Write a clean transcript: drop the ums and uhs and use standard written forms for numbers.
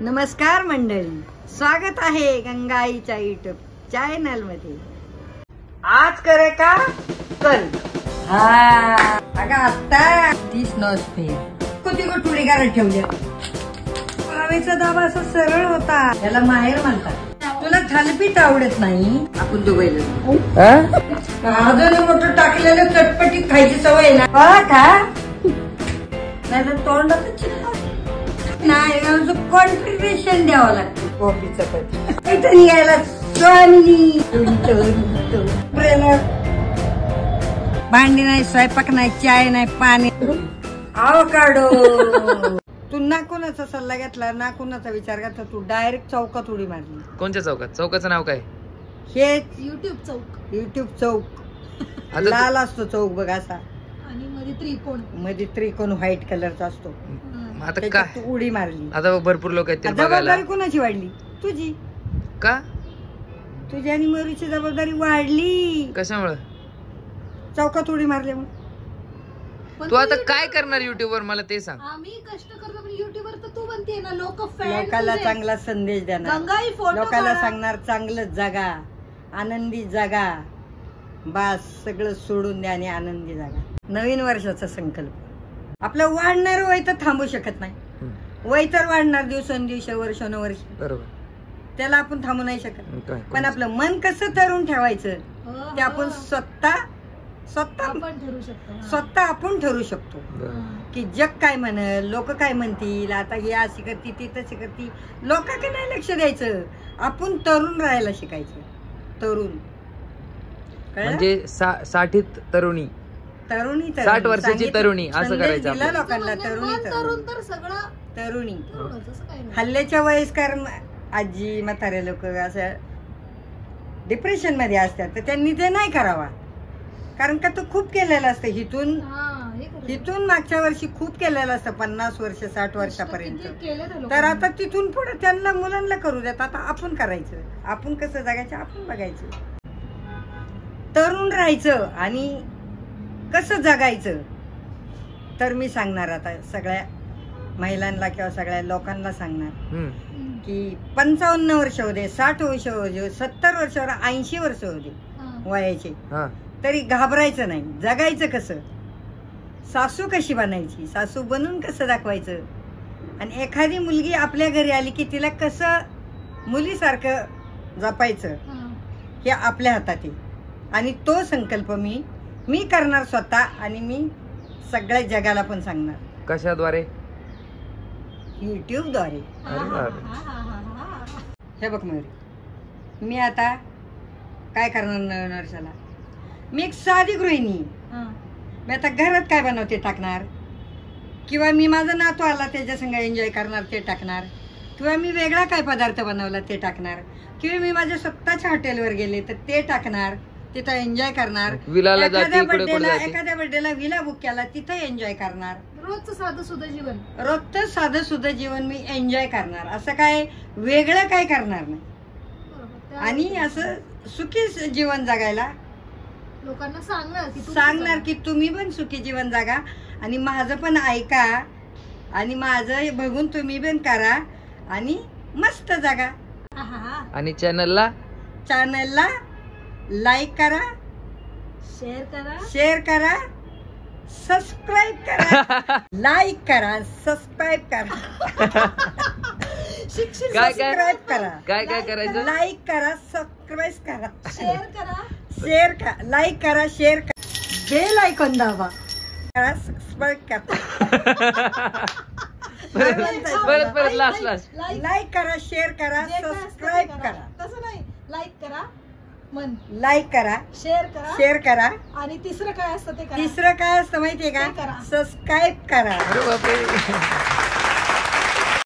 नमस्कार मंडळी, स्वागत आहे गंगाईच्या युट्यूब चॅनल मध्ये। आज करे का कल अगं आता 30 नॉस्फेर कुठे कुठे घरात ठेवल्या पावेचा दाबा असा सरळ होता, याला माहेर म्हणतात। तुला थालपीठ आवडत नाही? आपण दुबईला आदन मोठं टाकलेलं चटपटीत खायची सवय ना का? नाही तर तोंडात नाही, कॉन्ट्रिब्युशन द्यावं लागतं कॉफीचं काहीतरी यायला भांडी नाही, स्वयंपाक नाही, चाय नाही, पाणी आवकाडो। तू ना कोणाचा सल्ला घेतला ना कोणाचा विचार घेतला, तू डायरेक्ट चौकात उडी मारली। कोणत्या चौकात? चौकाचं नाव काय? हे युट्यूब चौक। युट्यूब चौक लाल असतो चौक बघ असा, आणि मध्ये त्रिकोण व्हाईट कलरचा असतो। आता काय तू उडी मारली, आता भरपूर लोक आहेत जबाबदारी कोणाची वाढली? तुझी का? तुझी आणि मयूरीची जबाबदारी वाढली। कशामुळे? चौकात उडी मारल्यामुळे। तू आता काय करणार युट्यूब वर मला ते सांग। आम्ही कष्ट करतो पण युट्यूब वर तर तू बनते ना, लोकांना चांगला संदेश देणार, लोकांना सांगणार चांगलं जगा, आनंदी जगा, बास सगळं सोडून द्या आणि आनंदी जगा। नवीन वर्षाचा संकल्प आपलं वाढणार वय तर थांबू शकत नाही, वय तर वाढणार दिवसेंदिवस वर्षानुवर्ष, बरोबर, त्याला आपण थांबू नाही शकत। पण आपलं मन कसं तरुण ठेवायचं ते आपण स्वतः आपण ठरवू शकतो। की जग काय म्हणेल, लोक काय म्हणतील, आता ही अशी करती ती तशी करती, लोकांकडे नाही लक्ष द्यायचं, आपण तरुण राहायला शिकायचं। तरुण म्हणजे 60 तरुणी, 60 वर्षाची तरुणी असं करायचं लोकांना। तरुणी हल्ल्याच्या वयस्कर आजी म्हातारे लोक असं डिप्रेशन मध्ये असतात, तर त्यांनी ते नाही करावा, कारण का तो खूप केलेलं असतं। हिथून मागच्या वर्षी खूप केलेलं असतं, 50 वर्ष 60 वर्षापर्यंत, तर आता तिथून पुढे त्यांना मुलांना करू देत। आता आपण करायचं, आपण कसं जगायचं आपण बघायचं, तरुण राहायचं आणि कसं जगायचं। तर मी सांगणार आता सगळ्या महिलांना किंवा सगळ्या लोकांना सांगणार की 55 वर्ष होते, 60 वर्ष होते, 70 वर्षावर 80 वर्ष होते वयाचे, तरी घाबरायचं नाही। जगायचं कसं, सासू कशी बनायची, सासू बनून कसं दाखवायचं, आणि एखादी मुलगी आपल्या घरी आली की तिला कसं मुलीसारखं जपायचं हे आपल्या हातात आहे। आणि तो संकल्प मी करणार स्वतः, आणि मी सगळ्या जगाला पण सांगणार। कशाद्वारे? युट्यूब द्वारे। हे बघ मयूरी, मी आता काय करणार नवीन वर्षाला, मी एक साधी गृहिणी, मी आता घरात काय बनवते टाकणार, किंवा मी माझा नातू आला त्याच्या संग एन्जॉय करणार ते टाकणार, किंवा मी वेगळा काय पदार्थ बनवला ते टाकणार, किंवा मी माझ्या स्वतःच्या हॉटेलवर गेले तर ते टाकणार, तिथं एन्जॉय करणार। एखाद्या बर्थडेला विला बुक केला तिथं एन्जॉय करणार। रोजचं साधं सुद्धा जीवन मी एन्जॉय करणार, असं काय वेगळं काय करणार नाही। आणि असं सुखी जीवन जगायला लोकांना सांगणार की तुम्ही पण सुखी जीवन जगा, आणि माझं पण ऐका, आणि माझं बघून तुम्ही पण करा, आणि मस्त जगा। आणि चॅनलला लाईक करा, शेअर करा, सबस्क्राईब करा, लाईक करा, सबस्क्राईब करा, सबस्क्राईब करा, काय करायचं? लाईक करा, सबस्क्राईब करा, शेअर करा, लाईक करा, शेअर करा, बेल आयकॉन दाबा, सबस्क्राईब करा, परत लास्ट लाईक करा, शेअर करा, सबस्क्राईब करा, तसं नाही, लाईक करा, लाईक करा, शेअर करा, आणि तिसरं काय असतं माहितीये का? सबस्क्राईब करा।